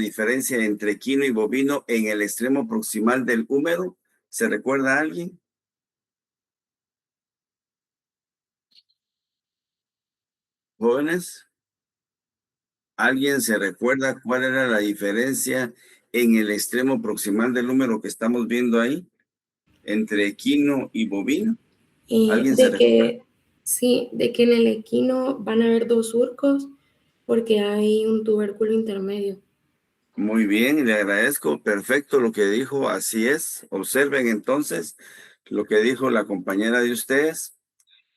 diferencia entre equino y bovino en el extremo proximal del húmero? ¿Se recuerda a alguien? Jóvenes, ¿alguien se recuerda cuál era la diferencia en el extremo proximal del húmero que estamos viendo ahí entre equino y bovino? ¿Alguien se recuerda? Sí, de que en el equino van a haber dos surcos porque hay un tubérculo intermedio. Muy bien, le agradezco. Perfecto lo que dijo, así es. Observen entonces lo que dijo la compañera de ustedes.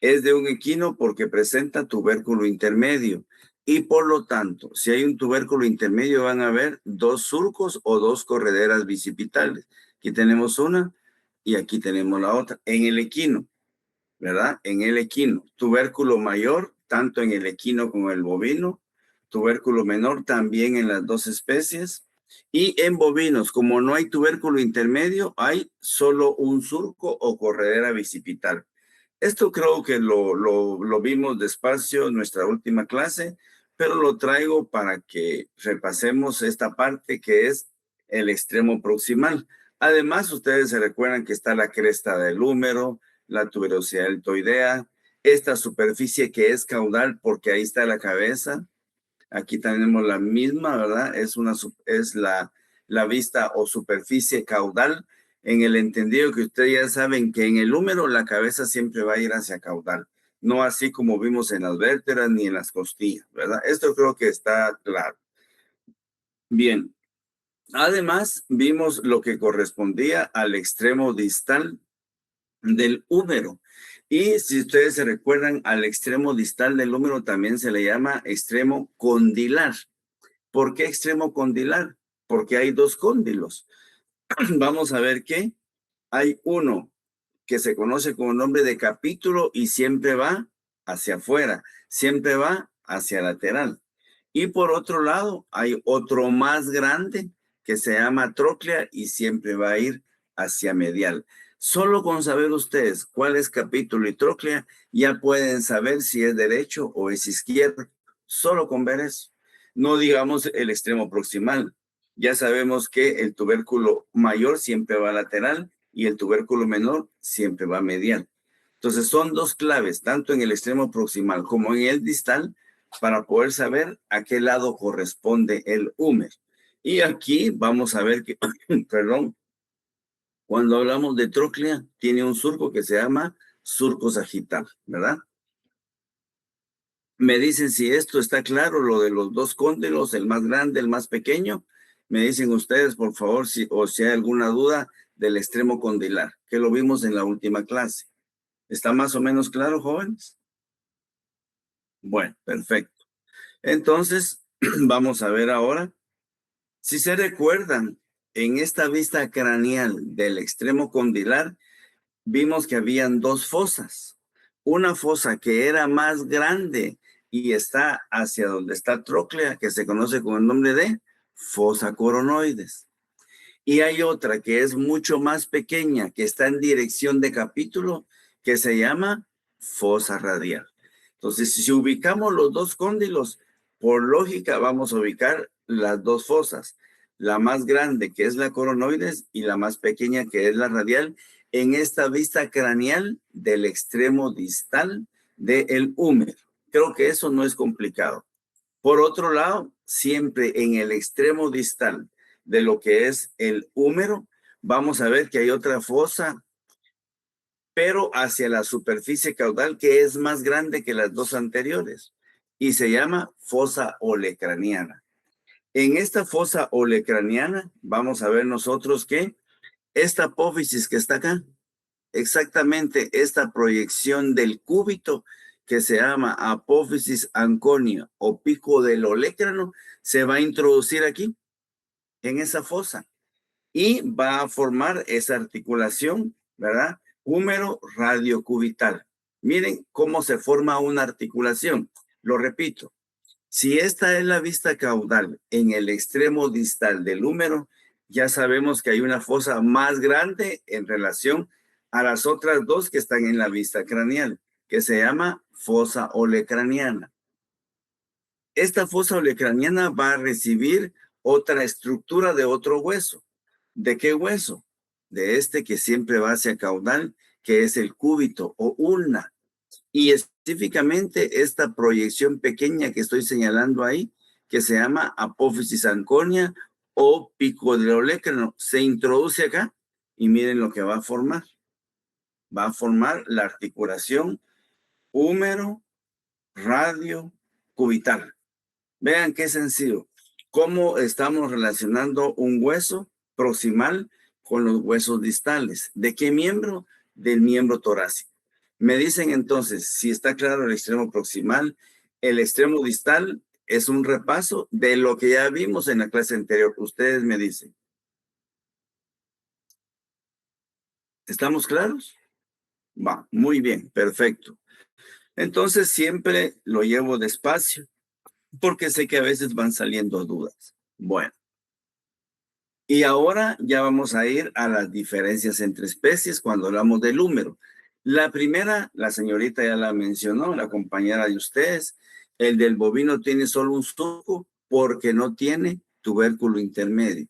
Es de un equino porque presenta tubérculo intermedio y por lo tanto, si hay un tubérculo intermedio van a haber dos surcos o dos correderas bicipitales. Aquí tenemos una y aquí tenemos la otra. En el equino, ¿verdad? En el equino, tubérculo mayor, tanto en el equino como en el bovino, tubérculo menor también en las dos especies. Y en bovinos, como no hay tubérculo intermedio, hay solo un surco o corredera bicipital. Esto creo que lo vimos despacio en nuestra última clase, pero lo traigo para que repasemos esta parte que es el extremo proximal. Además, ustedes se recuerdan que está la cresta del húmero, la tuberosidad deltoidea, esta superficie que es caudal porque ahí está la cabeza. Aquí tenemos la misma, ¿verdad? Es la vista o superficie caudal en el entendido que ustedes ya saben que en el húmero la cabeza siempre va a ir hacia caudal, no así como vimos en las vértebras ni en las costillas, ¿verdad? Esto creo que está claro. Bien, además vimos lo que correspondía al extremo distal del húmero. Y si ustedes se recuerdan, al extremo distal del húmero también se le llama extremo condilar. ¿Por qué extremo condilar? Porque hay dos cóndilos. Vamos a ver que hay uno que se conoce como nombre de capítulo y siempre va hacia afuera, siempre va hacia lateral. Y por otro lado, hay otro más grande que se llama tróclea y siempre va a ir hacia medial. Solo con saber ustedes cuál es capítulo y tróclea, ya pueden saber si es derecho o es izquierdo. Solo con ver eso. No digamos el extremo proximal. Ya sabemos que el tubérculo mayor siempre va lateral y el tubérculo menor siempre va medial. Entonces son dos claves, tanto en el extremo proximal como en el distal, para poder saber a qué lado corresponde el húmero. Y aquí vamos a ver que, perdón, cuando hablamos de tróclea, tiene un surco que se llama surco sagital, ¿verdad? Me dicen si esto está claro, lo de los dos cóndilos, el más grande, el más pequeño. Me dicen ustedes, por favor, si hay alguna duda del extremo condilar, que lo vimos en la última clase. ¿Está más o menos claro, jóvenes? Bueno, perfecto. Entonces, vamos a ver ahora. Si se recuerdan, en esta vista craneal del extremo condilar, vimos que habían dos fosas. Una fosa que era más grande y está hacia donde está tróclea, que se conoce con el nombre de fosa coronoides. Y hay otra que es mucho más pequeña, que está en dirección de capítulo, que se llama fosa radial. Entonces, si ubicamos los dos cóndilos, por lógica vamos a ubicar las dos fosas, la más grande que es la coronoides y la más pequeña que es la radial, en esta vista craneal del extremo distal del húmero. Creo que eso no es complicado. Por otro lado, siempre en el extremo distal de lo que es el húmero, vamos a ver que hay otra fosa, pero hacia la superficie caudal que es más grande que las dos anteriores y se llama fosa olecraniana. En esta fosa olecraniana vamos a ver nosotros que esta apófisis que está acá, exactamente esta proyección del cúbito que se llama apófisis anconia o pico del olecrano, se va a introducir aquí en esa fosa y va a formar esa articulación, ¿verdad? Húmero radiocubital. Miren cómo se forma una articulación. Lo repito, si esta es la vista caudal en el extremo distal del húmero, ya sabemos que hay una fosa más grande en relación a las otras dos que están en la vista craneal, que se llama fosa olecraniana. Esta fosa olecraniana va a recibir otra estructura de otro hueso. ¿De qué hueso? De este que siempre va hacia caudal, que es el cúbito o ulna. Y específicamente esta proyección pequeña que estoy señalando ahí, que se llama apófisis anconia o pico del olecrano, se introduce acá y miren lo que va a formar. Va a formar la articulación húmero, radio, cubital. Vean qué sencillo. ¿Cómo estamos relacionando un hueso proximal con los huesos distales? ¿De qué miembro? Del miembro torácico. Me dicen entonces, si está claro el extremo proximal, el extremo distal es un repaso de lo que ya vimos en la clase anterior. Ustedes me dicen. ¿Estamos claros? Va, muy bien, perfecto. Entonces siempre lo llevo despacio porque sé que a veces van saliendo dudas. Bueno. Y ahora ya vamos a ir a las diferencias entre especies cuando hablamos del húmero. La primera, la señorita ya la mencionó, la compañera de ustedes, el del bovino tiene solo un surco porque no tiene tubérculo intermedio.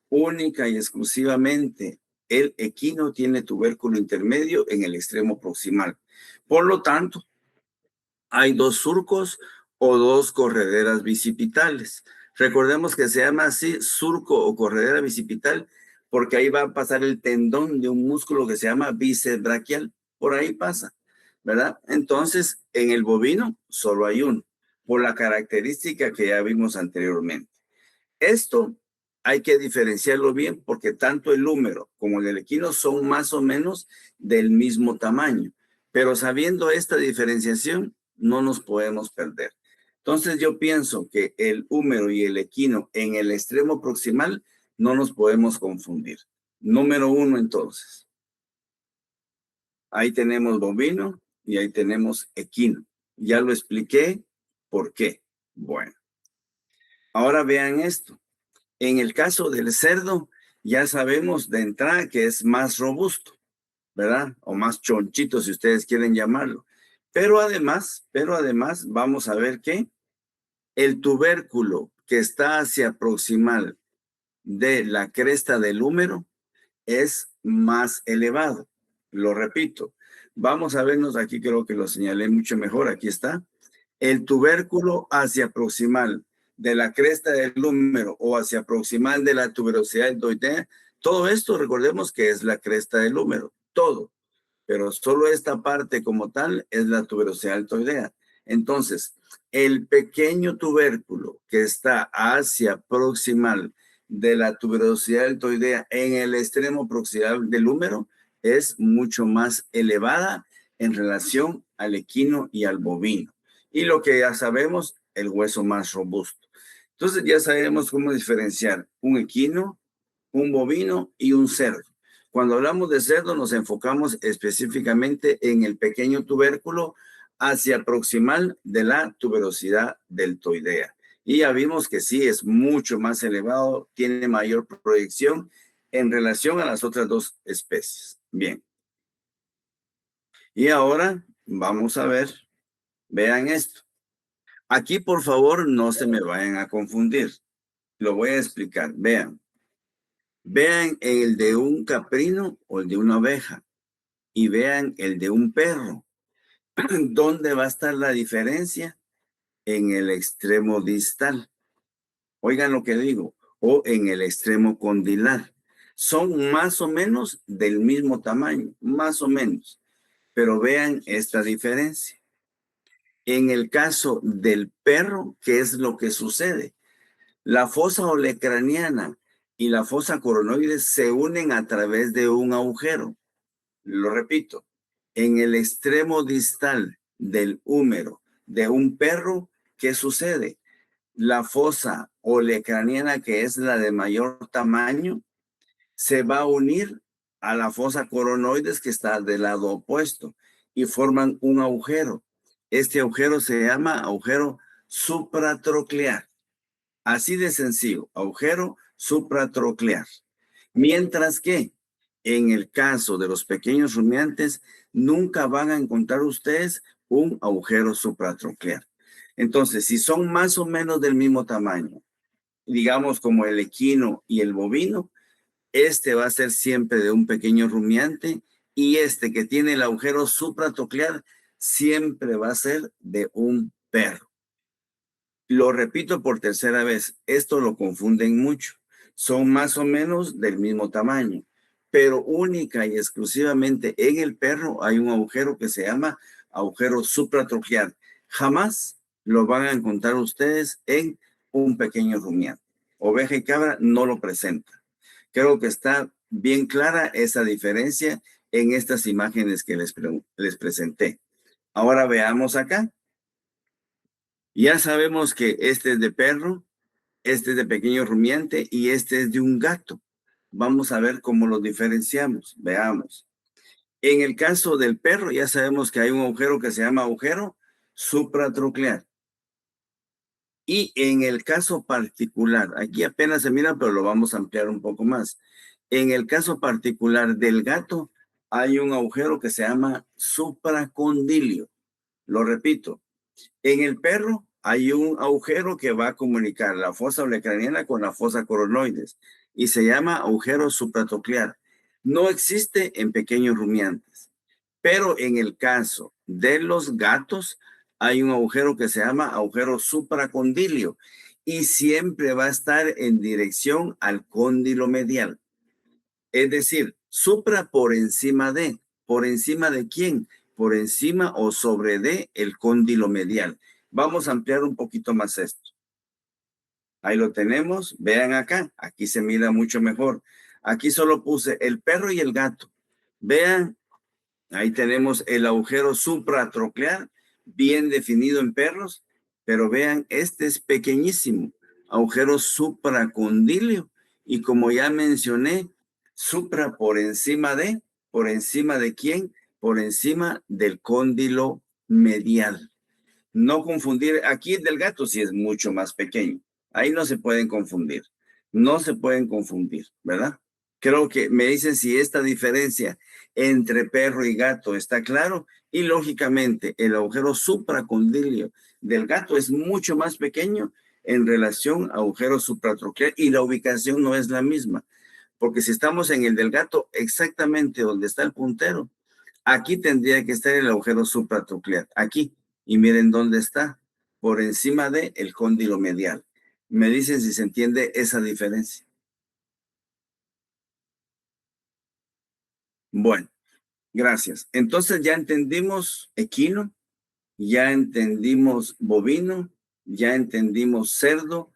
Única y exclusivamente el equino tiene tubérculo intermedio en el extremo proximal. Por lo tanto, hay dos surcos o dos correderas bicipitales. Recordemos que se llama así surco o corredera bicipital porque ahí va a pasar el tendón de un músculo que se llama bíceps braquial. Por ahí pasa, ¿verdad? Entonces, en el bovino solo hay uno, por la característica que ya vimos anteriormente. Esto hay que diferenciarlo bien porque tanto el húmero como el equino son más o menos del mismo tamaño. Pero sabiendo esta diferenciación, no nos podemos perder. Entonces yo pienso que el húmero y el equino en el extremo proximal no nos podemos confundir. Número uno entonces. Ahí tenemos bovino y ahí tenemos equino. Ya lo expliqué por qué. Bueno, ahora vean esto. En el caso del cerdo, ya sabemos de entrada que es más robusto, ¿verdad? O más chonchito, si ustedes quieren llamarlo. Pero además, vamos a ver que el tubérculo que está hacia proximal de la cresta del húmero es más elevado. Lo repito. Vamos a vernos aquí, creo que lo señalé mucho mejor. Aquí está. El tubérculo hacia proximal de la cresta del húmero o hacia proximal de la tuberosidad endoidea, todo esto recordemos que es la cresta del húmero, todo, pero solo esta parte como tal es la tuberosidad deltoidea. Entonces, el pequeño tubérculo que está hacia proximal de la tuberosidad deltoidea en el extremo proximal del húmero es mucho más elevada en relación al equino y al bovino. Y lo que ya sabemos, el hueso más robusto. Entonces ya sabemos cómo diferenciar un equino, un bovino y un cerdo. Cuando hablamos de cerdo nos enfocamos específicamente en el pequeño tubérculo hacia proximal de la tuberosidad deltoidea. Y ya vimos que sí, es mucho más elevado, tiene mayor proyección en relación a las otras dos especies. Bien. Y ahora vamos a ver, vean esto. Aquí, por favor, no se me vayan a confundir. Lo voy a explicar. Vean. Vean el de un caprino o el de una oveja. Y vean el de un perro. ¿Dónde va a estar la diferencia? En el extremo distal. Oigan lo que digo. O en el extremo condilar. Son más o menos del mismo tamaño. Más o menos. Pero vean esta diferencia. En el caso del perro, ¿qué es lo que sucede? La fosa olecraniana y la fosa coronoide se unen a través de un agujero. Lo repito, en el extremo distal del húmero de un perro, ¿qué sucede? La fosa olecraniana, que es la de mayor tamaño, se va a unir a la fosa coronoides que está del lado opuesto y forman un agujero. Este agujero se llama agujero supratroclear. Así de sencillo, agujero supratroclear. Mientras que en el caso de los pequeños rumiantes, nunca van a encontrar ustedes un agujero supratroclear. Entonces, si son más o menos del mismo tamaño, digamos como el equino y el bovino, este va a ser siempre de un pequeño rumiante y este que tiene el agujero supratroclear siempre va a ser de un perro. Lo repito por tercera vez, esto lo confunden mucho. Son más o menos del mismo tamaño, pero única y exclusivamente en el perro hay un agujero que se llama agujero supratroclear. Jamás lo van a encontrar ustedes en un pequeño rumiante. Oveja y cabra no lo presenta. Creo que está bien clara esa diferencia en estas imágenes que les presenté. Ahora veamos acá. Ya sabemos que este es de perro, este es de pequeño rumiante y este es de un gato. Vamos a ver cómo los diferenciamos. Veamos. En el caso del perro, ya sabemos que hay un agujero que se llama agujero supratroclear. Y en el caso particular, aquí apenas se mira, pero lo vamos a ampliar un poco más. En el caso particular del gato, hay un agujero que se llama supracondilio. Lo repito, en el perro hay un agujero que va a comunicar la fosa olecraniana con la fosa coronoides y se llama agujero supratroclear. No existe en pequeños rumiantes, pero en el caso de los gatos hay un agujero que se llama agujero supracondilio y siempre va a estar en dirección al cóndilo medial. Es decir, supra ¿por encima de quién? Por encima o sobre de el cóndilo medial. Vamos a ampliar un poquito más esto. Ahí lo tenemos. Vean acá. Aquí se mira mucho mejor. Aquí solo puse el perro y el gato. Vean, ahí tenemos el agujero supratroclear, bien definido en perros. Pero vean, este es pequeñísimo. Agujero supracondilio. Y como ya mencioné, supra ¿por encima de quién? Por encima del cóndilo medial. No confundir, aquí el del gato sí es mucho más pequeño. Ahí no se pueden confundir. No se pueden confundir, ¿verdad? Creo que me dicen si esta diferencia entre perro y gato está claro y lógicamente el agujero supracondilio del gato es mucho más pequeño en relación a agujero supratroclear y la ubicación no es la misma. Porque si estamos en el del gato exactamente donde está el puntero, aquí tendría que estar el agujero supratroclear, aquí. Y miren dónde está, por encima del cóndilo medial. Me dicen si se entiende esa diferencia. Bueno, gracias. Entonces ya entendimos equino, ya entendimos bovino, ya entendimos cerdo,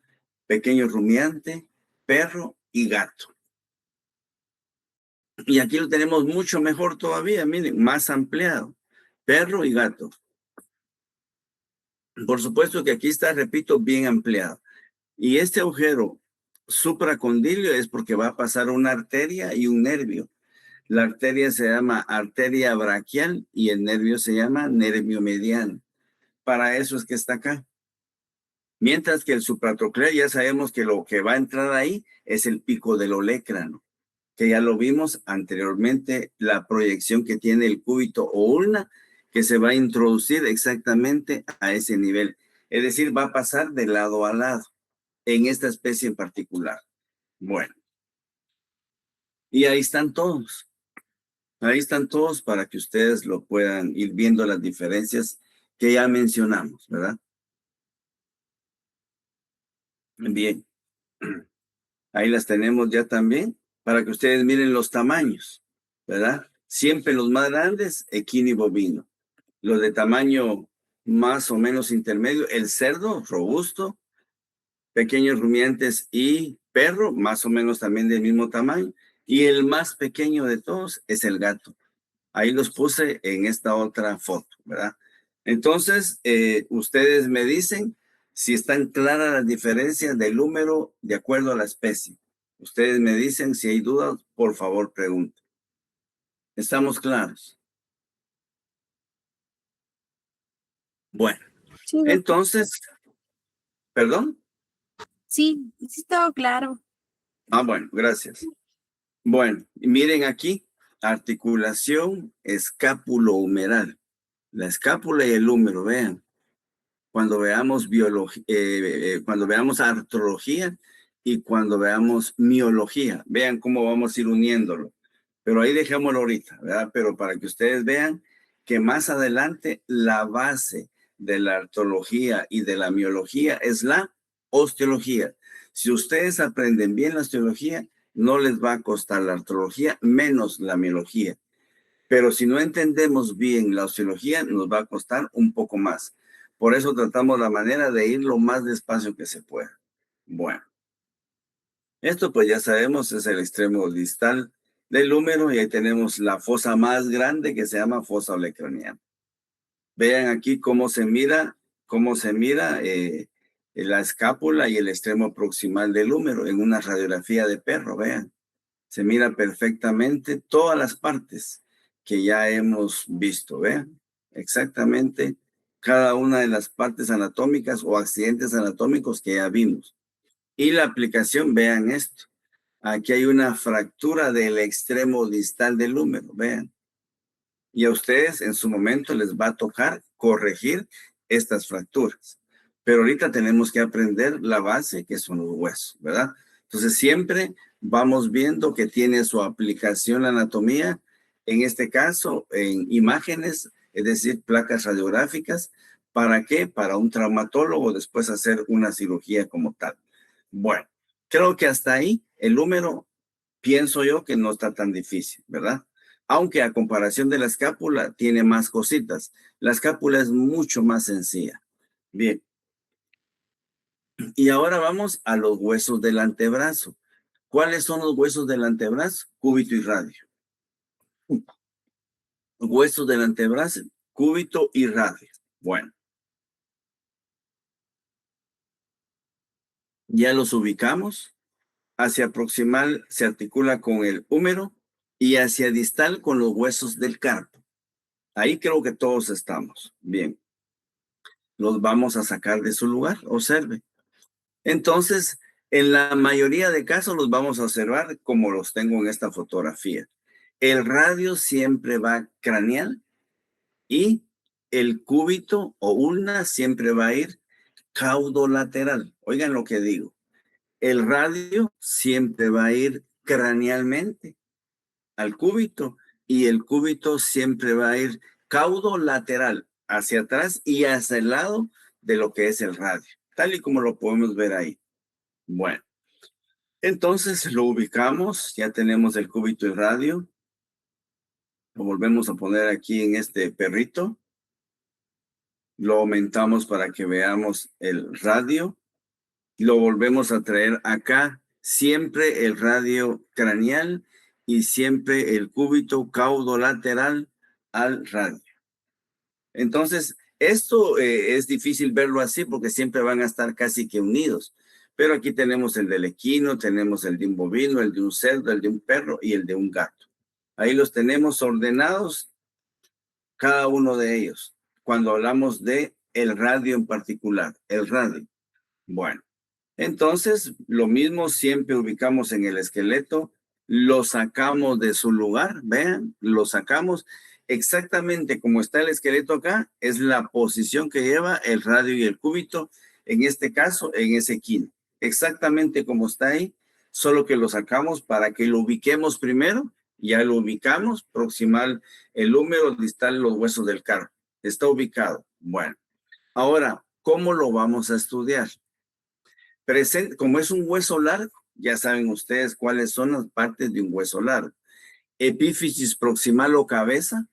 pequeño rumiante, perro y gato. Y aquí lo tenemos mucho mejor todavía, miren, más ampliado. Perro y gato. Por supuesto que aquí está, repito, bien ampliado. Y este agujero supracondilio es porque va a pasar una arteria y un nervio. La arteria se llama arteria braquial y el nervio se llama nervio mediano. Para eso es que está acá. Mientras que el supratroclear ya sabemos que lo que va a entrar ahí es el pico del olecrano, que ya lo vimos anteriormente, la proyección que tiene el cúbito o ulna, que se va a introducir exactamente a ese nivel. Es decir, va a pasar de lado a lado en esta especie en particular. Bueno, y ahí están todos. Ahí están todos para que ustedes lo puedan ir viendo las diferencias que ya mencionamos, ¿verdad? Bien. Ahí las tenemos ya también para que ustedes miren los tamaños, ¿verdad? Siempre los más grandes, equino y bovino. Los de tamaño más o menos intermedio, el cerdo, robusto, pequeños rumiantes y perro, más o menos también del mismo tamaño. Y el más pequeño de todos es el gato. Ahí los puse en esta otra foto, ¿verdad? Entonces, ustedes me dicen si están claras las diferencias del número de acuerdo a la especie. Ustedes me dicen si hay dudas, por favor, pregunten. ¿Estamos claros? Bueno, Sí, doctor. entonces, ¿perdón? Sí, sí estaba claro. Bueno, gracias. Bueno, y miren aquí, articulación escápulo-humeral. La escápula y el húmero, vean. Cuando veamos cuando veamos artrología, y cuando veamos miología. Vean cómo vamos a ir uniéndolo. Pero ahí dejémoslo ahorita, ¿verdad? Pero para que ustedes vean que más adelante la base de la artrología y de la miología es la osteología. Si ustedes aprenden bien la osteología, no les va a costar la artrología, menos la miología. Pero si no entendemos bien la osteología, nos va a costar un poco más. Por eso tratamos la manera de ir lo más despacio que se pueda. Bueno, esto pues ya sabemos es el extremo distal del húmero y ahí tenemos la fosa más grande que se llama fosa olecraniana. Vean aquí cómo se mira la escápula y el extremo proximal del húmero en una radiografía de perro, vean. Se mira perfectamente todas las partes que ya hemos visto, vean. Exactamente cada una de las partes anatómicas o accidentes anatómicos que ya vimos. Y la aplicación, vean esto. Aquí hay una fractura del extremo distal del húmero, vean. Y a ustedes en su momento les va a tocar corregir estas fracturas. Pero ahorita tenemos que aprender la base, que son los huesos, ¿verdad? Entonces siempre vamos viendo que tiene su aplicación la anatomía, en este caso en imágenes, es decir, placas radiográficas. ¿Para qué? Para un traumatólogo después hacer una cirugía como tal. Bueno, creo que hasta ahí el húmero, pienso yo que no está tan difícil, ¿verdad? Aunque a comparación de la escápula tiene más cositas. La escápula es mucho más sencilla. Bien. Y ahora vamos a los huesos del antebrazo. ¿Cuáles son los huesos del antebrazo? Cúbito y radio. Huesos del antebrazo, cúbito y radio. Bueno. Ya los ubicamos. Hacia proximal se articula con el húmero y hacia distal con los huesos del carpo. Ahí creo que todos estamos. Bien. Los vamos a sacar de su lugar. Observe. Entonces, en la mayoría de casos los vamos a observar como los tengo en esta fotografía. El radio siempre va craneal y el cúbito o ulna siempre va a ir caudolateral. Oigan lo que digo. El radio siempre va a ir cranealmente al cúbito y el cúbito siempre va a ir caudolateral hacia atrás y hacia el lado de lo que es el radio, tal y como lo podemos ver ahí. Bueno, entonces lo ubicamos, ya tenemos el cúbito y radio. Lo volvemos a poner aquí en este perrito. Lo aumentamos para que veamos el radio. Lo volvemos a traer acá, siempre el radio craneal y siempre el cúbito caudolateral al radio. Entonces, esto es difícil verlo así porque siempre van a estar casi que unidos. Pero aquí tenemos el del equino, tenemos el de un bovino, el de un cerdo, el de un perro y el de un gato. Ahí los tenemos ordenados, cada uno de ellos, cuando hablamos de el radio en particular, el radio. Bueno. Entonces, lo mismo siempre ubicamos en el esqueleto, lo sacamos de su lugar, vean, lo sacamos exactamente como está el esqueleto acá, es la posición que lleva el radio y el cúbito, en este caso, en ese equino. Exactamente como está ahí, solo que lo sacamos para que lo ubiquemos primero, ya lo ubicamos, proximal el húmero, distal los huesos del carpo. Está ubicado. Bueno, ahora, ¿cómo lo vamos a estudiar? Como es un hueso largo, ya saben ustedes cuáles son las partes de un hueso largo. Epífisis proximal o cabeza.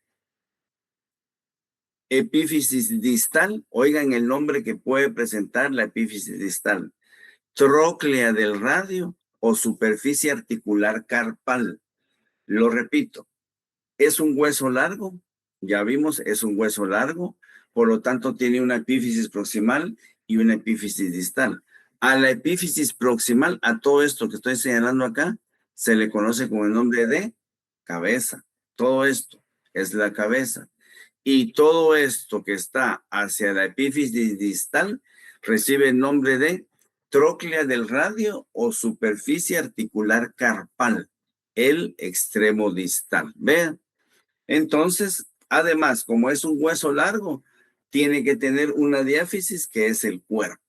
Epífisis distal, oigan el nombre que puede presentar la epífisis distal. Tróclea del radio o superficie articular carpal. Lo repito, es un hueso largo, ya vimos, es un hueso largo, por lo tanto tiene una epífisis proximal y una epífisis distal. A la epífisis proximal, a todo esto que estoy señalando acá, se le conoce con el nombre de cabeza. Todo esto es la cabeza. Y todo esto que está hacia la epífisis distal recibe el nombre de tróclea del radio o superficie articular carpal, el extremo distal. Vean. Entonces, además, como es un hueso largo, tiene que tener una diáfisis que es el cuerpo.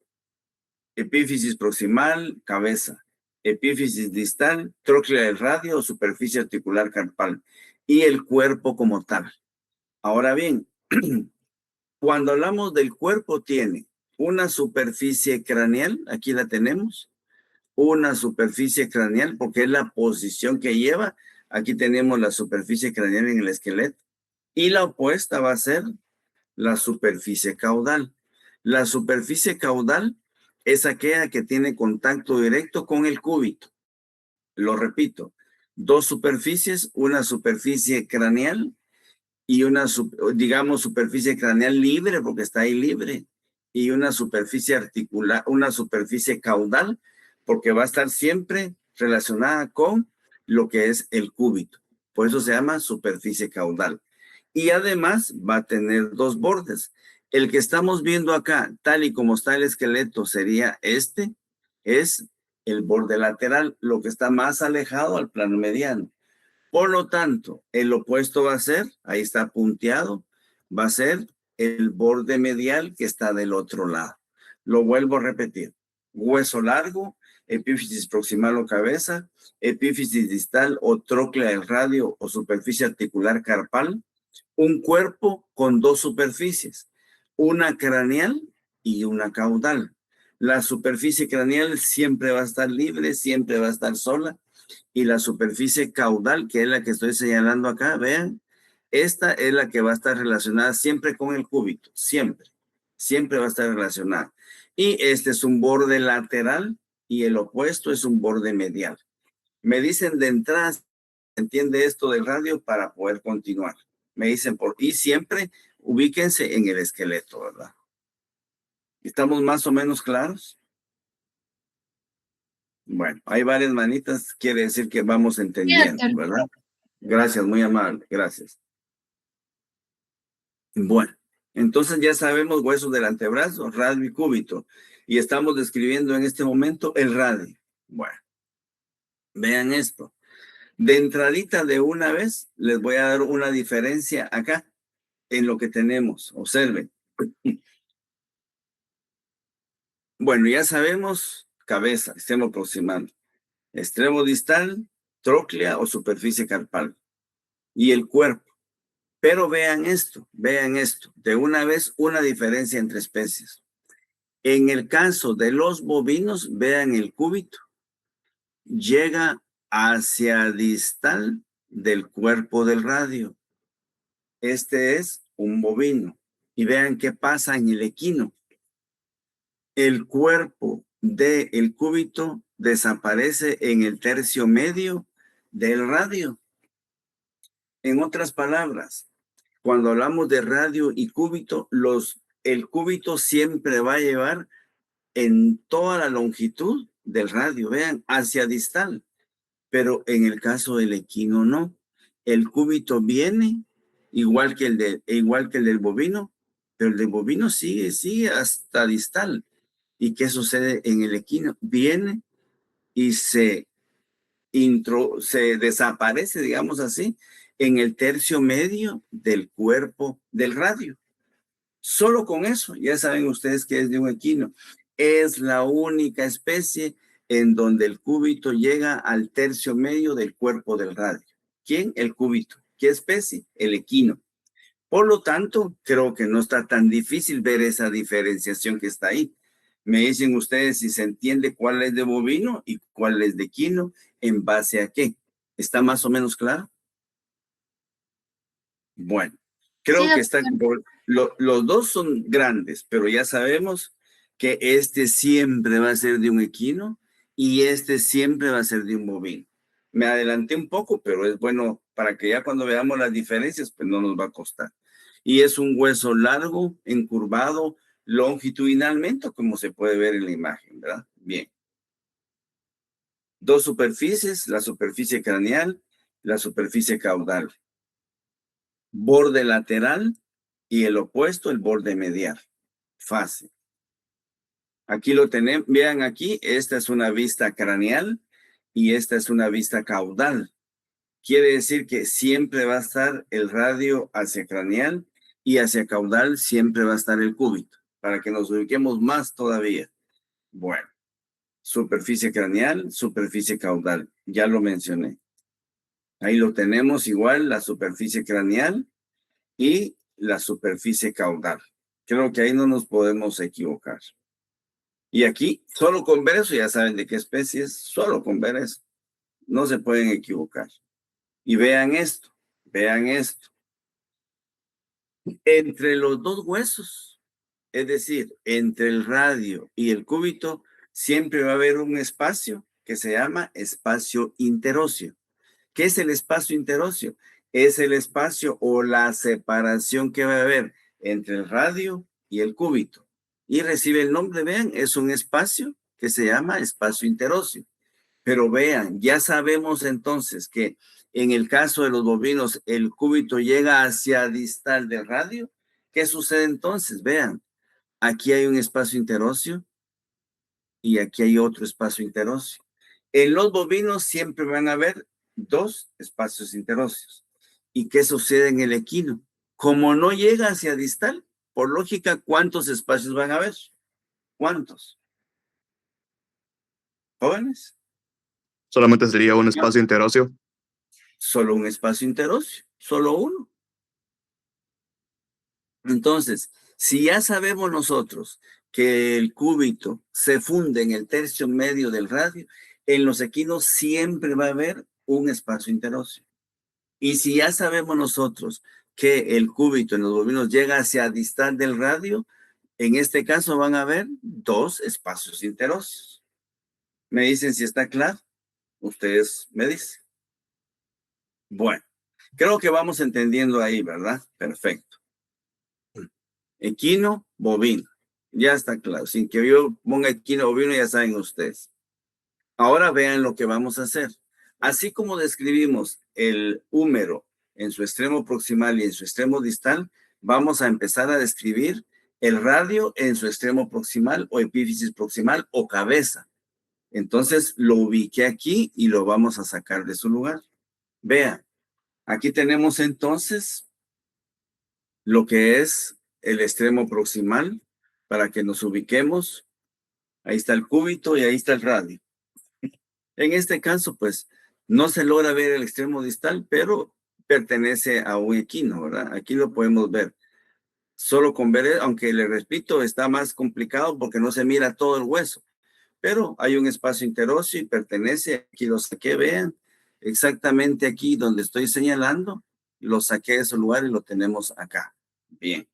Epífisis proximal, cabeza. epífisis distal, tróclea del radio o superficie articular carpal, y el cuerpo como tal. Ahora bien, cuando hablamos del cuerpo, tiene una superficie craneal, aquí la tenemos, una superficie craneal, porque es la posición que lleva. Aquí tenemos la superficie craneal en el esqueleto, y la opuesta va a ser la superficie caudal. La superficie caudal es aquella que tiene contacto directo con el cúbito. Lo repito, dos superficies, una superficie craneal y una, digamos, superficie craneal libre, porque está ahí libre, y una superficie articular, una superficie caudal, porque va a estar siempre relacionada con lo que es el cúbito. Por eso se llama superficie caudal. Y además va a tener dos bordes. El que estamos viendo acá, tal y como está el esqueleto, sería este, es el borde lateral, lo que está más alejado al plano mediano. Por lo tanto, el opuesto va a ser, ahí está punteado, va a ser el borde medial que está del otro lado. Lo vuelvo a repetir. Hueso largo, epífisis proximal o cabeza, epífisis distal o tróclea del radio o superficie articular carpal. Un cuerpo con dos superficies, una craneal y una caudal. La superficie craneal siempre va a estar libre, siempre va a estar sola. Y la superficie caudal, que es la que estoy señalando acá, vean, esta es la que va a estar relacionada siempre con el cúbito, siempre, siempre va a estar relacionada. Y este es un borde lateral y el opuesto es un borde medial. Me dicen de entrada, ¿se entiende esto del radio para poder continuar? Me dicen y siempre ubíquense en el esqueleto, ¿verdad? ¿Estamos más o menos claros? Bueno, hay varias manitas, quiere decir que vamos entendiendo, ¿verdad? Gracias, muy amable, gracias. Bueno, entonces ya sabemos huesos del antebrazo, radio y cúbito. Y estamos describiendo en este momento el radio. Bueno, vean esto. De entradita de una vez, les voy a dar una diferencia acá en lo que tenemos. Observen. Bueno, ya sabemos cabeza, extremo proximal, extremo distal, tróclea o superficie carpal. Y el cuerpo. Pero vean esto, de una vez una diferencia entre especies. En el caso de los bovinos, vean el cúbito, llega hacia distal del cuerpo del radio. Este es un bovino. Y vean qué pasa en el equino. El cuerpo del cúbito desaparece en el tercio medio del radio. En otras palabras, cuando hablamos de radio y cúbito, el cúbito siempre va a llevar en toda la longitud del radio, vean, hacia distal. Pero en el caso del equino no. El cúbito viene igual que el del bovino, pero el del bovino sigue hasta distal. ¿Y qué sucede en el equino? Viene y se desaparece, digamos así, en el tercio medio del cuerpo del radio. Solo con eso, ya saben ustedes que es de un equino. Es la única especie en donde el cúbito llega al tercio medio del cuerpo del radio. ¿Quién? El cúbito. ¿Qué especie? El equino. Por lo tanto, creo que no está tan difícil ver esa diferenciación que está ahí. Me dicen ustedes si se entiende cuál es de bovino y cuál es de equino, en base a qué. ¿Está más o menos claro? Bueno, creo que está. Los dos son grandes, pero ya sabemos que este siempre va a ser de un equino y este siempre va a ser de un bovino. Me adelanté un poco, pero es bueno para que ya cuando veamos las diferencias, pues no nos va a costar. Y es un hueso largo, encurvado, longitudinalmente, como se puede ver en la imagen, ¿verdad? Bien. Dos superficies, la superficie craneal, la superficie caudal. Borde lateral y el opuesto, el borde medial. Fácil. Aquí lo tenemos, vean aquí, esta es una vista craneal y esta es una vista caudal. Quiere decir que siempre va a estar el radio hacia craneal y hacia caudal siempre va a estar el cúbito, para que nos ubiquemos más todavía. Bueno, superficie craneal, superficie caudal. Ya lo mencioné. Ahí lo tenemos igual, la superficie craneal y la superficie caudal. Creo que ahí no nos podemos equivocar. Y aquí, solo con ver eso, ya saben de qué especie es, solo con ver eso. No se pueden equivocar. Y vean esto, vean esto. Entre los dos huesos, es decir, entre el radio y el cúbito, siempre va a haber un espacio que se llama espacio interóseo. ¿Qué es el espacio interóseo? Es el espacio o la separación que va a haber entre el radio y el cúbito. Y recibe el nombre, vean, es un espacio que se llama espacio interóseo. Pero vean, ya sabemos entonces que en el caso de los bovinos, el cúbito llega hacia distal del radio. ¿Qué sucede entonces? Vean, aquí hay un espacio interóseo y aquí hay otro espacio interóseo. En los bovinos siempre van a haber dos espacios interóseos. ¿Y qué sucede en el equino? Como no llega hacia distal, por lógica, ¿cuántos espacios van a haber? ¿Cuántos? ¿Jóvenes? Solamente sería un espacio interóseo. Solo un espacio interóseo, solo uno. Entonces, si ya sabemos nosotros que el cúbito se funde en el tercio medio del radio, en los equinos siempre va a haber un espacio interóseo. Y si ya sabemos nosotros que el cúbito en los bovinos llega hacia distal del radio, en este caso van a haber dos espacios interóseos. ¿Me dicen si está claro? Ustedes me dicen. Bueno, creo que vamos entendiendo ahí, ¿verdad? Perfecto. Equino, bovino. Ya está claro. Sin que yo ponga equino, bovino, ya saben ustedes. Ahora vean lo que vamos a hacer. Así como describimos el húmero en su extremo proximal y en su extremo distal, vamos a empezar a describir el radio en su extremo proximal o epífisis proximal o cabeza. Entonces lo ubiqué aquí y lo vamos a sacar de su lugar. Vean, aquí tenemos entonces lo que es el extremo proximal para que nos ubiquemos. Ahí está el cúbito y ahí está el radio. En este caso, pues, no se logra ver el extremo distal, pero pertenece a un equino, ¿verdad? Aquí lo podemos ver. Solo con ver, aunque le repito, está más complicado porque no se mira todo el hueso. Pero hay un espacio interóseo y pertenece, aquí lo saqué, vean, exactamente aquí donde estoy señalando, lo saqué de su lugar y lo tenemos acá. Bien.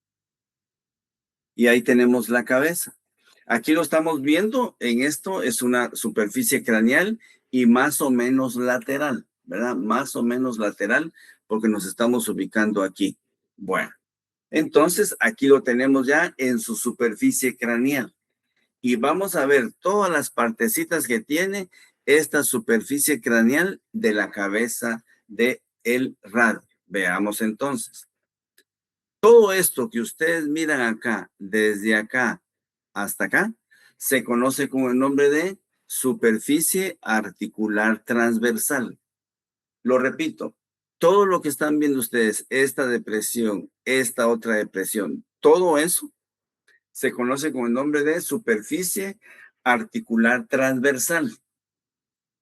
Y ahí tenemos la cabeza. Aquí lo estamos viendo, en esto es una superficie craneal y más o menos lateral, ¿verdad? Más o menos lateral porque nos estamos ubicando aquí. Bueno, entonces aquí lo tenemos ya en su superficie craneal. Y vamos a ver todas las partecitas que tiene esta superficie craneal de la cabeza del radio. Veamos entonces. Todo esto que ustedes miran acá, desde acá hasta acá, se conoce con el nombre de superficie articular transversal. Lo repito, todo lo que están viendo ustedes, esta depresión, esta otra depresión, todo eso se conoce con el nombre de superficie articular transversal,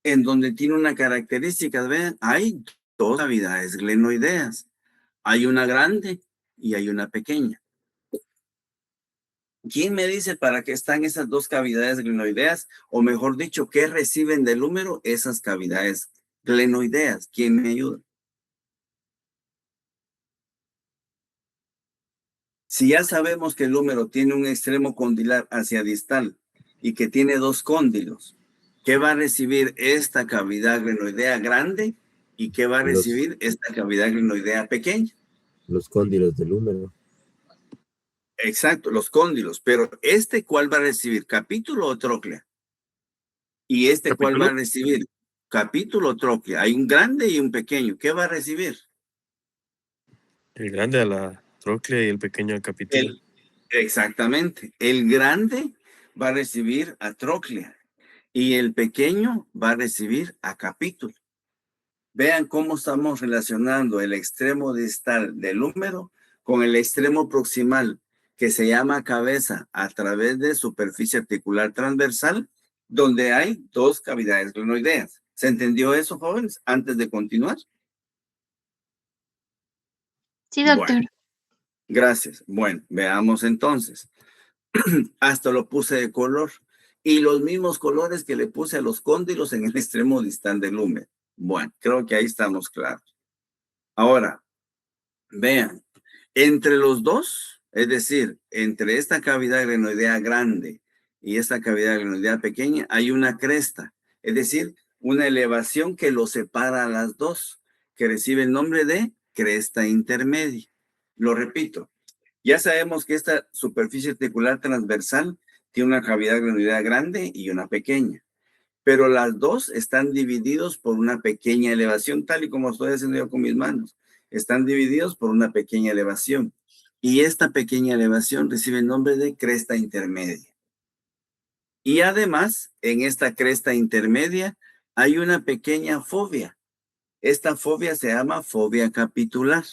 en donde tiene una característica, vean, hay dos cavidades glenoideas, hay una grande y hay una pequeña. ¿Quién me dice para qué están esas dos cavidades glenoideas? O mejor dicho, ¿qué reciben del húmero esas cavidades glenoideas? ¿Quién me ayuda? Si ya sabemos que el húmero tiene un extremo condilar hacia distal y que tiene dos cóndilos, ¿qué va a recibir esta cavidad glenoidea grande y qué va a recibir esta cavidad glenoidea pequeña? Los cóndilos del húmero. Exacto, los cóndilos. Pero ¿cuál va a recibir? ¿Capítulo o tróclea? ¿Y cuál va a recibir? Capítulo o tróclea. Hay un grande y un pequeño. ¿Qué va a recibir? El grande a la tróclea y el pequeño al capítulo. Exactamente. El grande va a recibir a tróclea y el pequeño va a recibir a capítulo. Vean cómo estamos relacionando el extremo distal del húmero con el extremo proximal que se llama cabeza a través de superficie articular transversal donde hay dos cavidades glenoideas. ¿Se entendió eso, jóvenes? Antes de continuar. Sí, doctor. Bueno, gracias. Bueno, veamos entonces. Hasta lo puse de color. Y los mismos colores que le puse a los cóndilos en el extremo distal del húmero. Bueno, creo que ahí estamos claros. Ahora, vean, entre los dos, es decir, entre esta cavidad glenoidea grande y esta cavidad glenoidea pequeña, hay una cresta, es decir, una elevación que los separa a las dos, que recibe el nombre de cresta intermedia. Lo repito, ya sabemos que esta superficie articular transversal tiene una cavidad glenoidea grande y una pequeña, pero las dos están divididos por una pequeña elevación, tal y como estoy haciendo yo con mis manos. Están divididos por una pequeña elevación. Y esta pequeña elevación recibe el nombre de cresta intermedia. Y además, en esta cresta intermedia hay una pequeña fobia. Esta fobia se llama fobia capitular,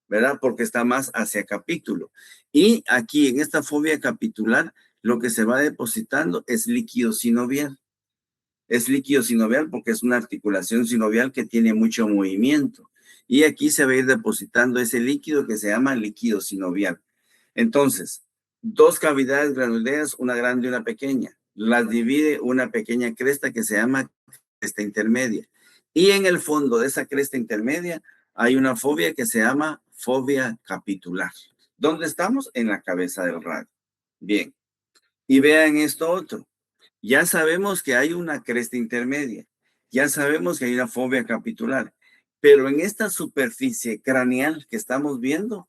¿verdad? Porque está más hacia capítulo. Y aquí en esta fobia capitular, lo que se va depositando es líquido sinovial. Es líquido sinovial porque es una articulación sinovial que tiene mucho movimiento. Y aquí se va a ir depositando ese líquido que se llama líquido sinovial. Entonces, dos cavidades granuleas, una grande y una pequeña. Las divide una pequeña cresta que se llama cresta intermedia. Y en el fondo de esa cresta intermedia hay una fobia que se llama fobia capitular. ¿Dónde estamos? En la cabeza del radio. Bien. Y vean esto otro. Ya sabemos que hay una cresta intermedia. Ya sabemos que hay una fobia capitular. Pero en esta superficie craneal que estamos viendo,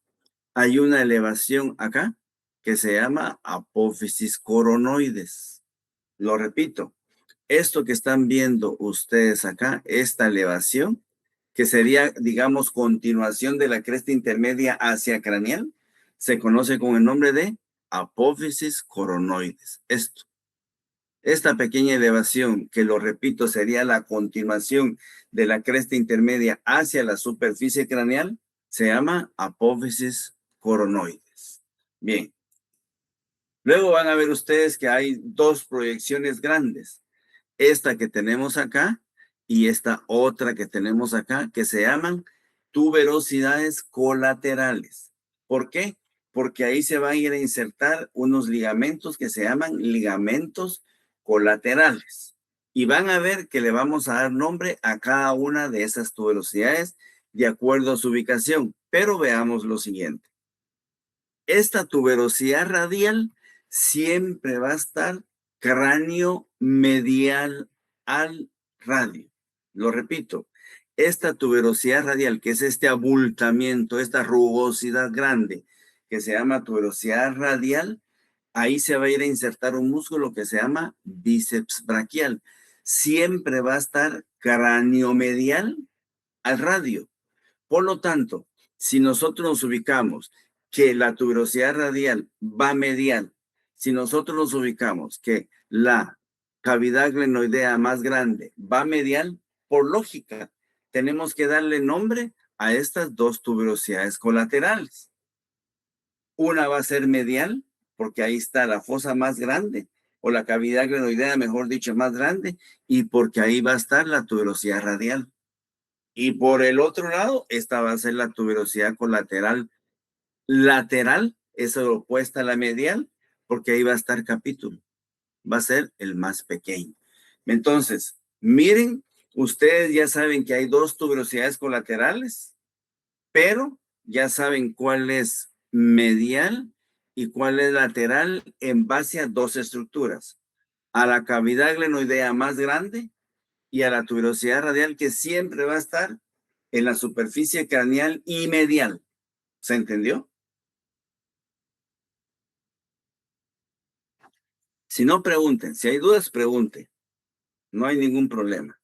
hay una elevación acá que se llama apófisis coronoides. Lo repito, esto que están viendo ustedes acá, esta elevación, que sería, digamos, continuación de la cresta intermedia hacia craneal, se conoce con el nombre de apófisis coronoides. Esta pequeña elevación, que lo repito, sería la continuación de la cresta intermedia hacia la superficie craneal, se llama apófisis coronoides. Bien. Luego van a ver ustedes que hay dos proyecciones grandes. Esta que tenemos acá y esta otra que tenemos acá, que se llaman tuberosidades colaterales. ¿Por qué? Porque ahí se van a ir a insertar unos ligamentos que se llaman ligamentos colaterales. Y van a ver que le vamos a dar nombre a cada una de esas tuberosidades de acuerdo a su ubicación. Pero veamos lo siguiente. Esta tuberosidad radial siempre va a estar cráneo medial al radio. Lo repito, esta tuberosidad radial, que es este abultamiento, esta rugosidad grande, que se llama tuberosidad radial, ahí se va a ir a insertar un músculo que se llama bíceps braquial. Siempre va a estar craniomedial al radio. Por lo tanto, si nosotros nos ubicamos que la tuberosidad radial va medial, si nosotros nos ubicamos que la cavidad glenoidea más grande va medial, por lógica, tenemos que darle nombre a estas dos tuberosidades colaterales. Una va a ser medial, porque ahí está la fosa más grande, o la cavidad glenoidea, mejor dicho, más grande, y porque ahí va a estar la tuberosidad radial. Y por el otro lado, esta va a ser la tuberosidad colateral lateral, esa es opuesta a la medial, porque ahí va a estar capítulo. Va a ser el más pequeño. Entonces, miren, ustedes ya saben que hay dos tuberosidades colaterales, pero ya saben cuál es medial y cuál es lateral en base a dos estructuras. A la cavidad glenoidea más grande y a la tuberosidad radial que siempre va a estar en la superficie craneal y medial. ¿Se entendió? Si no, pregunten. Si hay dudas, pregunten. No hay ningún problema.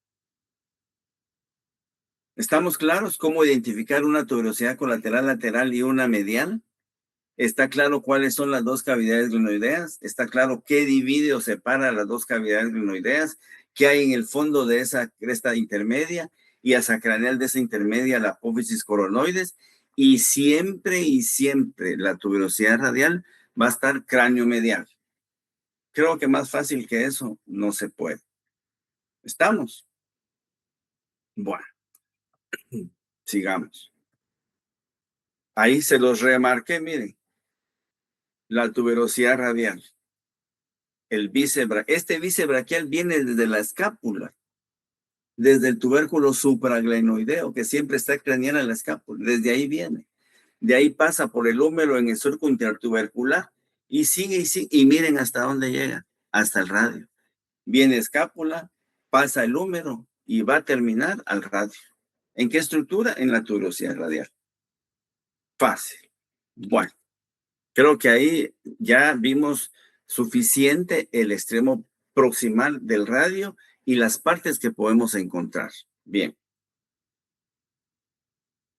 ¿Estamos claros cómo identificar una tuberosidad colateral lateral y una medial? ¿Está claro cuáles son las dos cavidades glenoideas? ¿Está claro qué divide o separa las dos cavidades glenoideas? ¿Qué hay en el fondo de esa cresta intermedia? Y hacia craneal de esa intermedia, la apófisis coronoides. Y siempre la tuberosidad radial va a estar cráneo medial. Creo que más fácil que eso no se puede. ¿Estamos? Bueno, sigamos. Ahí se los remarqué, miren. La tuberosidad radial. Este vicebraquial viene desde la escápula, desde el tubérculo supraglenoideo, que siempre está craneal en la escápula. Desde ahí viene. De ahí pasa por el húmero en el surco intertubercular y sigue, y miren hasta dónde llega, hasta el radio. Viene escápula, pasa el húmero y va a terminar al radio. ¿En qué estructura? En la tuberosidad radial. Fácil. Bueno, creo que ahí ya vimos suficiente el extremo proximal del radio y las partes que podemos encontrar. Bien.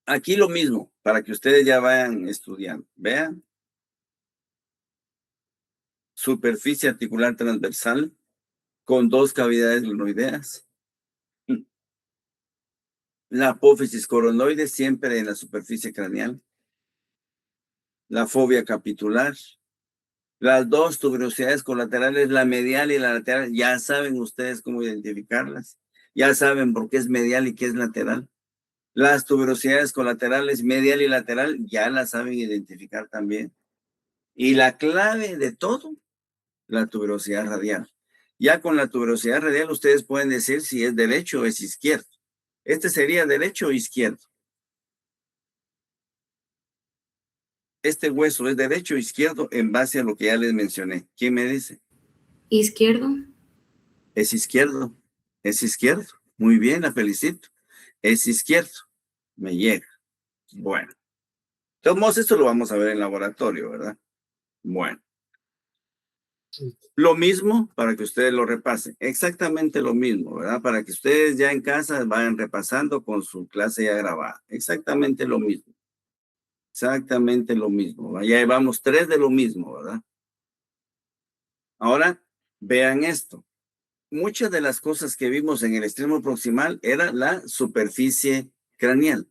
Aquí lo mismo, para que ustedes ya vayan estudiando. Vean. Superficie articular transversal con 2 cavidades glenoideas. La apófisis coronoide siempre en la superficie craneal. La fobia capitular. Las 2 tuberosidades colaterales, la medial y la lateral, ya saben ustedes cómo identificarlas. Ya saben por qué es medial y qué es lateral. Las tuberosidades colaterales, medial y lateral, ya las saben identificar también. Y la clave de todo, la tuberosidad radial. Ya con la tuberosidad radial ustedes pueden decir si es derecho o es izquierdo. Este sería derecho o izquierdo. Este hueso es derecho o izquierdo en base a lo que ya les mencioné. ¿Quién me dice? Izquierdo. Es izquierdo. Es izquierdo. Muy bien, la felicito. Es izquierdo. Me llega. Bueno. De todos modos, esto lo vamos a ver en laboratorio, ¿verdad? Bueno. Lo mismo para que ustedes lo repasen. Exactamente lo mismo, ¿verdad? Para que ustedes ya en casa vayan repasando con su clase ya grabada. Exactamente lo mismo. Exactamente lo mismo. Ya llevamos 3 de lo mismo, ¿verdad? Ahora, vean esto. Muchas de las cosas que vimos en el extremo proximal era la superficie craneal.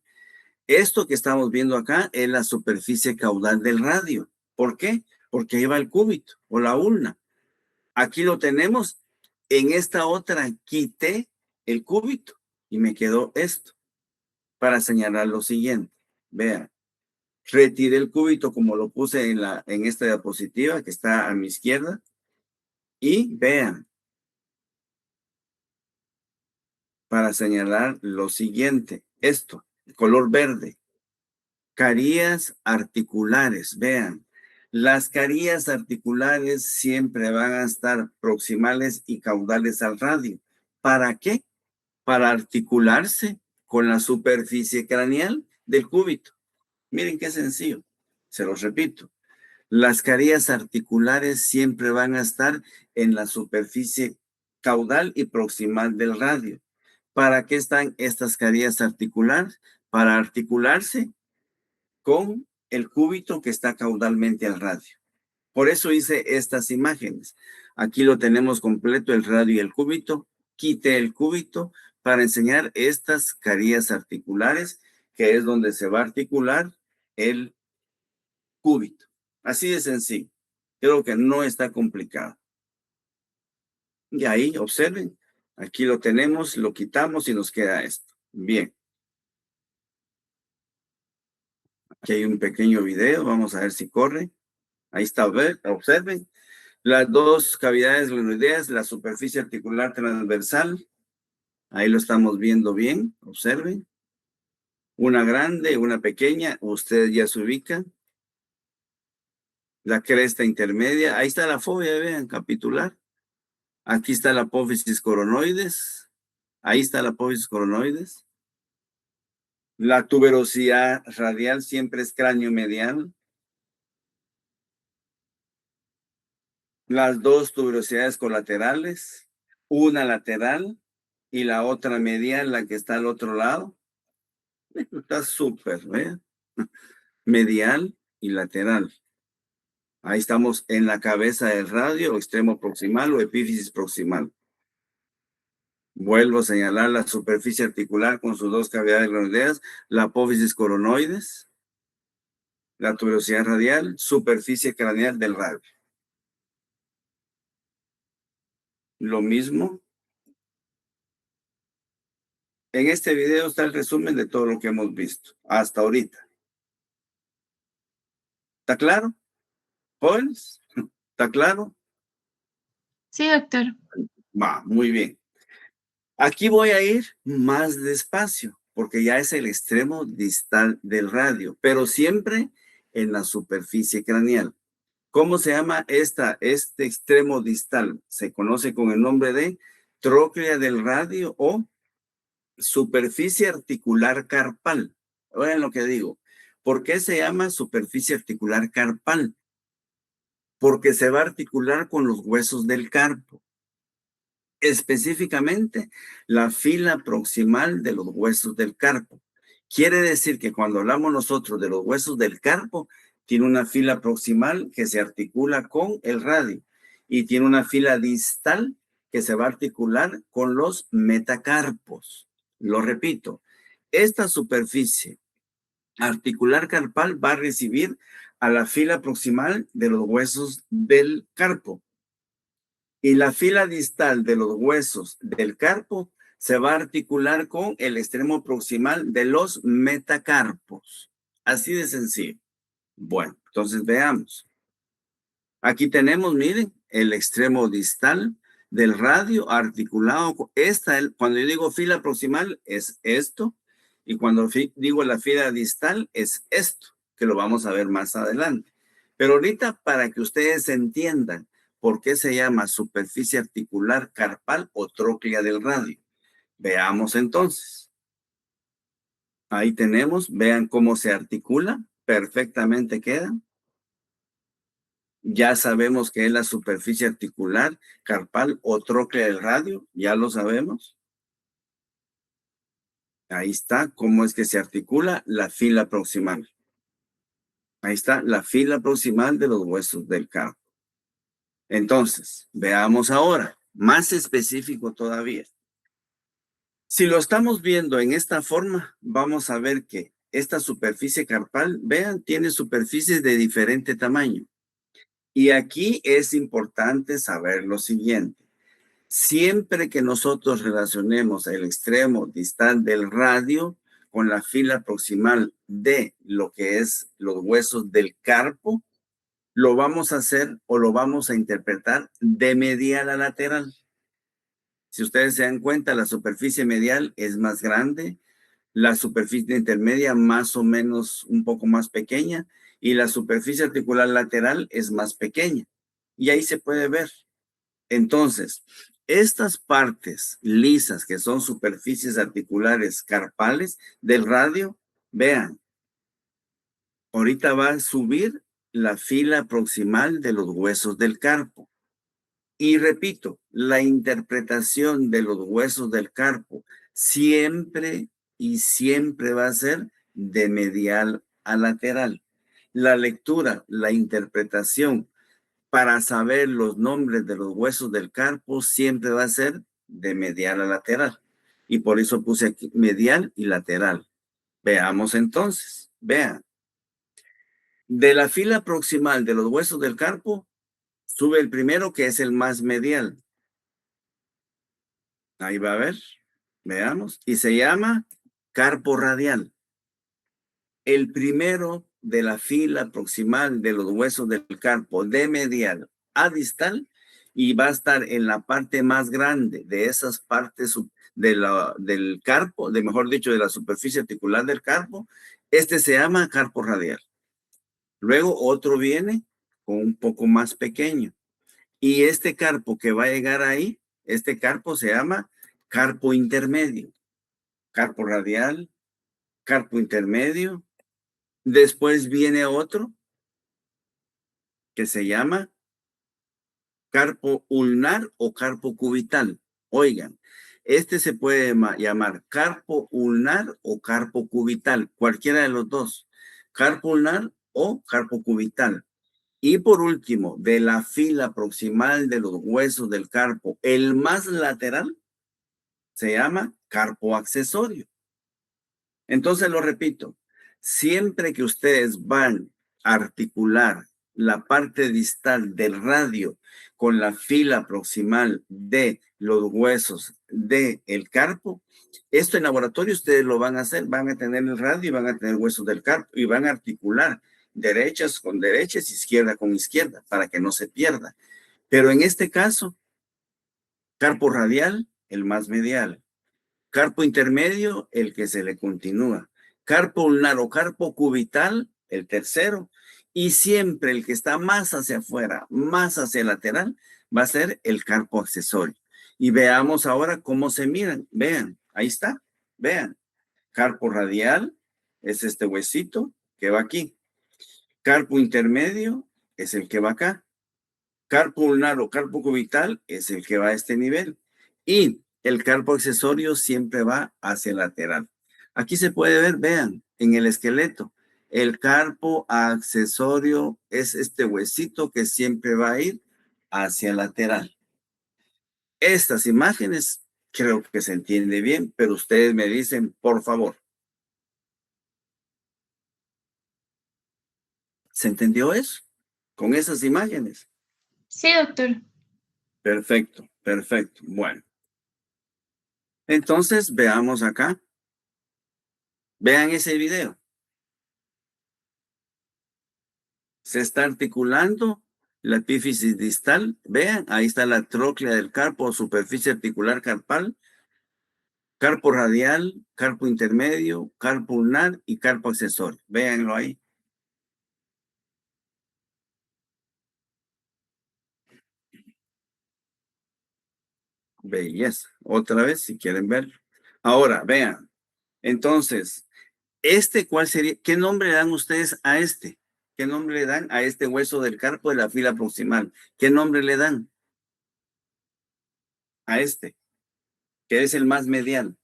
Esto que estamos viendo acá es la superficie caudal del radio. ¿Por qué? Porque ahí va el cúbito o la ulna. Aquí lo tenemos. En esta otra quité el cúbito y me quedó esto para señalar lo siguiente. Vean. Retiré el cúbito como lo puse en esta diapositiva que está a mi izquierda. Y vean, para señalar lo siguiente, esto, color verde, carías articulares, vean, las carías articulares siempre van a estar proximales y caudales al radio. ¿Para qué? Para articularse con la superficie craneal del cúbito. Miren qué sencillo, se los repito. Las carías articulares siempre van a estar en la superficie caudal y proximal del radio. ¿Para qué están estas carías articulares? Para articularse con el cúbito que está caudalmente al radio. Por eso hice estas imágenes. Aquí lo tenemos completo, el radio y el cúbito. Quité el cúbito para enseñar estas carías articulares, que es donde se va a articular el cúbito. Así de sencillo. Creo que no está complicado. Y ahí, observen, aquí lo tenemos, lo quitamos y nos queda esto. Bien. Aquí hay un pequeño video, vamos a ver si corre. Ahí está, observen. Las 2 cavidades glenoideas, la superficie articular transversal. Ahí lo estamos viendo bien, observen. Una grande, una pequeña, ustedes ya se ubican. La cresta intermedia, ahí está la fobia, vean, capitular. Aquí está la apófisis coronoides. Ahí está la apófisis coronoides. La tuberosidad radial siempre es cráneo medial. Las 2 tuberosidades colaterales, una lateral y la otra medial, la que está al otro lado. Está súper, ¿vean? Medial y lateral. Ahí estamos en la cabeza del radio, extremo proximal o epífisis proximal. Vuelvo a señalar la superficie articular con sus 2 cavidades glenoideas, la apófisis coronoides, la tuberosidad radial, superficie craneal del radio. lo mismo. En este video está el resumen de todo lo que hemos visto hasta ahorita. ¿Está claro? ¿Jóvenes? ¿Está claro? Sí, doctor. Va, muy bien. Aquí voy a ir más despacio, porque ya es el extremo distal del radio, pero siempre en la superficie craneal. ¿Cómo se llama este extremo distal? Se conoce con el nombre de tróclea del radio o superficie articular carpal. Oigan lo que digo. ¿Por qué se llama superficie articular carpal? Porque se va a articular con los huesos del carpo. Específicamente, la fila proximal de los huesos del carpo. Quiere decir que cuando hablamos nosotros de los huesos del carpo, tiene una fila proximal que se articula con el radio y tiene una fila distal que se va a articular con los metacarpos. Lo repito, esta superficie articular carpal va a recibir a la fila proximal de los huesos del carpo. Y la fila distal de los huesos del carpo se va a articular con el extremo proximal de los metacarpos. Así de sencillo. Bueno, entonces veamos. Aquí tenemos, miren, el extremo distal del radio articulado con cuando yo digo fila proximal es esto, y cuando digo la fila distal es esto, que lo vamos a ver más adelante. Pero ahorita, para que ustedes entiendan por qué se llama superficie articular carpal o tróclea del radio, veamos entonces. Ahí tenemos, vean cómo se articula, perfectamente queda. Ya sabemos que es la superficie articular carpal o tróclea del radio, ya lo sabemos. Ahí está cómo es que se articula la fila proximal. Ahí está la fila proximal de los huesos del carpo. Entonces, veamos ahora, más específico todavía. Si lo estamos viendo en esta forma, vamos a ver que esta superficie carpal, vean, tiene superficies de diferente tamaño. Y aquí es importante saber lo siguiente. Siempre que nosotros relacionemos el extremo distal del radio con la fila proximal de lo que es los huesos del carpo, lo vamos a hacer o lo vamos a interpretar de medial a lateral. Si ustedes se dan cuenta, la superficie medial es más grande, la superficie intermedia más o menos un poco más pequeña y la superficie articular lateral es más pequeña. Y ahí se puede ver. Entonces, estas partes lisas que son superficies articulares carpales del radio, vean, ahorita va a subir la fila proximal de los huesos del carpo. Y repito, la interpretación de los huesos del carpo siempre y siempre va a ser de medial a lateral. La lectura, la interpretación para saber los nombres de los huesos del carpo siempre va a ser de medial a lateral. Y por eso puse aquí medial y lateral. Veamos entonces, vean. De la fila proximal de los huesos del carpo, sube el primero que es el más medial. Ahí va a ver, veamos. Y se llama carpo radial. El primero de la fila proximal de los huesos del carpo de medial a distal y va a estar en la parte más grande de esas partes del carpo, mejor dicho, de la superficie articular del carpo. Este se llama carpo radial. Luego otro viene con un poco más pequeño. Y este carpo que va a llegar ahí, este carpo se llama carpo intermedio. Carpo radial, carpo intermedio. Después viene otro que se llama carpo ulnar o carpo cubital. Oigan, este se puede llamar carpo ulnar o carpo cubital, cualquiera de los dos. Carpo ulnar o carpo cubital. Y por último, de la fila proximal de los huesos del carpo, el más lateral se llama carpo accesorio. Entonces lo repito, siempre que ustedes van a articular la parte distal del radio con la fila proximal de los huesos del carpo, esto en laboratorio ustedes lo van a hacer, van a tener el radio y van a tener huesos del carpo y van a articular derechas con derechas, izquierda con izquierda, para que no se pierda. Pero en este caso, carpo radial, el más medial. Carpo intermedio, el que se le continúa. Carpo ulnar o carpo cubital, el tercero. Y siempre el que está más hacia afuera, más hacia el lateral, va a ser el carpo accesorio. Y veamos ahora cómo se miran. Vean, ahí está. Vean. Carpo radial es este huesito que va aquí. Carpo intermedio es el que va acá. Carpo ulnar o carpo cubital es el que va a este nivel. Y el carpo accesorio siempre va hacia el lateral. Aquí se puede ver, vean, en el esqueleto. El carpo accesorio es este huesito que siempre va a ir hacia el lateral. Estas imágenes creo que se entiende bien, pero ustedes me dicen, por favor. ¿Se entendió eso? Con esas imágenes. Sí, doctor. Perfecto, perfecto. Bueno. Entonces, veamos acá. Vean ese video. Se está articulando la epífisis distal. Vean, ahí está la tróclea del carpo, superficie articular carpal, carpo radial, carpo intermedio, carpo ulnar y carpo accesorio. Véanlo ahí. Belleza. Otra vez, si quieren verlo. Ahora, vean. Entonces, ¿cuál sería? ¿Qué nombre le dan ustedes a este? ¿Qué nombre le dan a este hueso del carpo de la fila proximal? ¿Qué nombre le dan a este? Que es el más medial.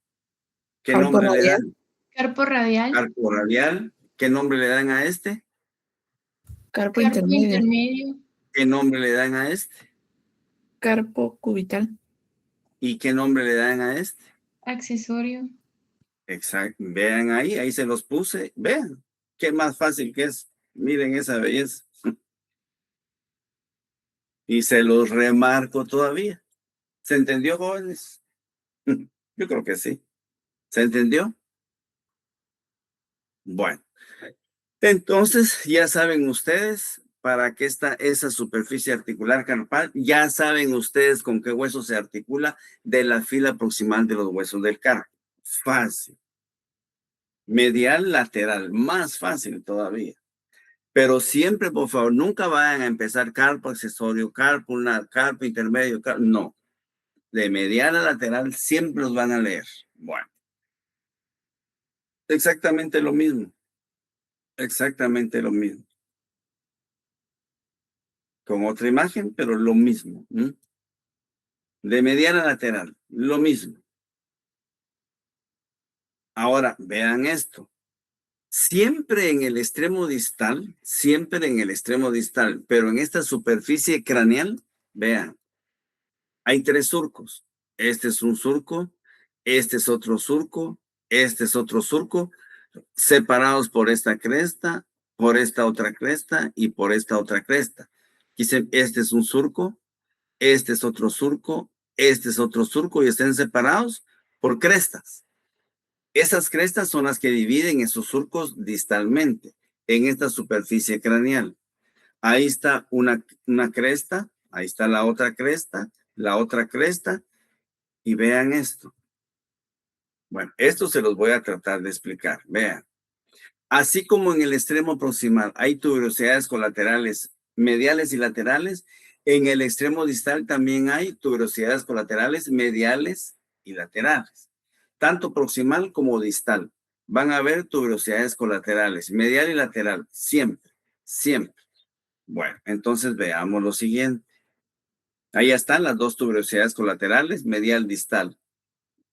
¿Qué Carpo nombre le radial. dan? Carpo radial. Carpo radial. ¿Qué nombre le dan a este? Carpo Carpo intermedio. intermedio. ¿Qué nombre le dan a este? Carpo cubital. ¿Y qué nombre le dan a este? Accesorio. Exacto. Vean ahí se los puse. Vean. Qué más fácil que es. Miren esa belleza. Y se los remarco todavía. ¿Se entendió, jóvenes? Yo creo que sí. ¿Se entendió? Bueno. Entonces, ya saben ustedes para qué está esa superficie articular carpal. Ya saben ustedes con qué hueso se articula de la fila proximal de los huesos del carpo. Fácil. Medial, lateral. Más fácil todavía. Pero siempre, por favor, nunca vayan a empezar carpo accesorio, carpo ulnar, carpo intermedio. No. De medial a lateral siempre los van a leer. Bueno. Exactamente lo mismo. Exactamente lo mismo. Con otra imagen, pero lo mismo. De medial a lateral, lo mismo. Ahora, vean esto. Siempre en el extremo distal, pero en esta superficie craneal, vean, hay 3 surcos. Este es un surco, este es otro surco, este es otro surco, separados por esta cresta, por esta otra cresta y por esta otra cresta. Este es un surco, este es otro surco, este es otro surco y estén separados por crestas. Esas crestas son las que dividen esos surcos distalmente en esta superficie craneal. Ahí está una cresta, ahí está la otra cresta y vean esto. Bueno, esto se los voy a tratar de explicar. Vean. Así como en el extremo proximal hay tuberosidades colaterales mediales y laterales, en el extremo distal también hay tuberosidades colaterales mediales y laterales. Tanto proximal como distal. Van a haber tuberosidades colaterales, medial y lateral, siempre, siempre. Bueno, entonces veamos lo siguiente. Ahí están las 2 tuberosidades colaterales, medial, distal,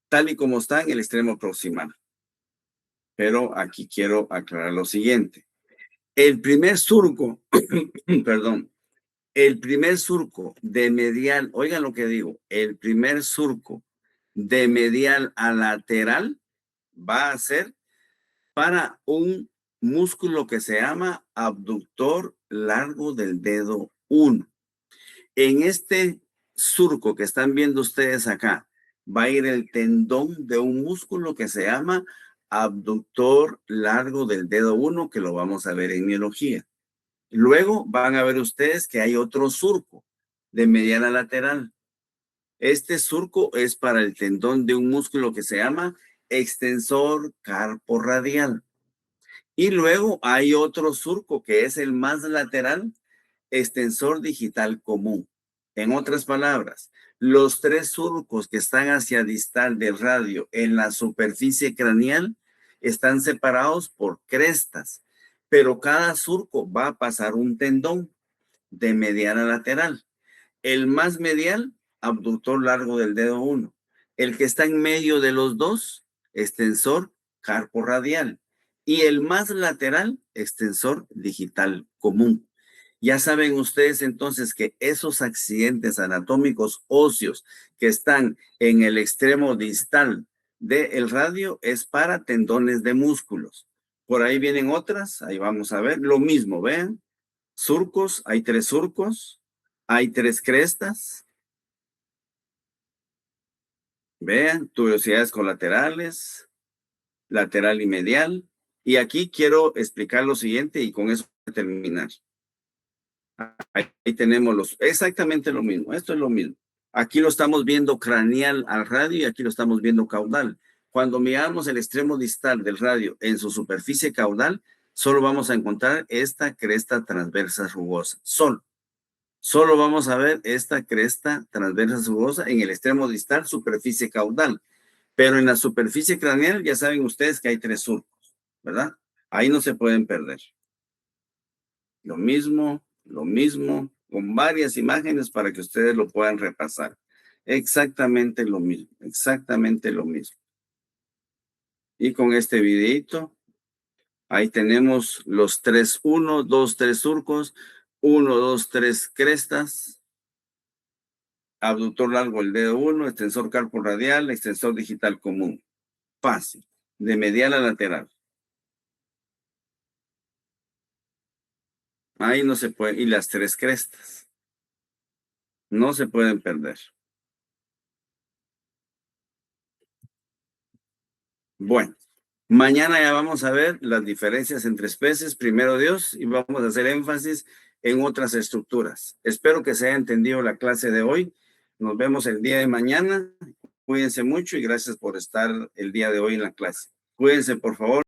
tal y como está en el extremo proximal. Pero aquí quiero aclarar lo siguiente. El primer surco, perdón, el primer surco de medial, oigan lo que digo, el primer surco de medial a lateral va a ser para un músculo que se llama abductor largo del dedo 1. En este surco que están viendo ustedes acá, va a ir el tendón de un músculo que se llama abductor largo del dedo 1, que lo vamos a ver en miología. Luego van a ver ustedes que hay otro surco de mediana lateral. Este surco es para el tendón de un músculo que se llama extensor carporradial. Y luego hay otro surco que es el más lateral, extensor digital común. En otras palabras, los 3 surcos que están hacia distal del radio en la superficie craneal están separados por crestas, pero cada surco va a pasar un tendón de mediana lateral. El más medial, abductor largo del dedo 1. El que está en medio de los dos, extensor carporradial. Y el más lateral, extensor digital común. Ya saben ustedes entonces que esos accidentes anatómicos óseos que están en el extremo distal del radio es para tendones de músculos. Por ahí vienen otras, ahí vamos a ver lo mismo, vean. Surcos, hay 3 surcos, hay 3 crestas. Vean, tuberosidades colaterales, lateral y medial. Y aquí quiero explicar lo siguiente y con eso voy a terminar. Ahí tenemos exactamente lo mismo. Esto es lo mismo. Aquí lo estamos viendo craneal al radio y aquí lo estamos viendo caudal. Cuando miramos el extremo distal del radio en su superficie caudal, solo vamos a encontrar esta cresta transversa rugosa. Solo vamos a ver esta cresta transversa rugosa en el extremo distal, superficie caudal. Pero en la superficie craneal ya saben ustedes que hay 3 surcos, ¿verdad? Ahí no se pueden perder. Lo mismo, con varias imágenes para que ustedes lo puedan repasar. Exactamente lo mismo, exactamente lo mismo. Y con este videito, ahí tenemos los 3, 1, 2, 3 surcos, 1, 2, 3 crestas, abductor largo el dedo 1, extensor carporradial, extensor digital común. Fácil, de medial a lateral. Ahí no se puede, y las 3 crestas. No se pueden perder. Bueno, mañana ya vamos a ver las diferencias entre especies, primero Dios, y vamos a hacer énfasis en otras estructuras. Espero que se haya entendido la clase de hoy. Nos vemos el día de mañana. Cuídense mucho y gracias por estar el día de hoy en la clase. Cuídense, por favor.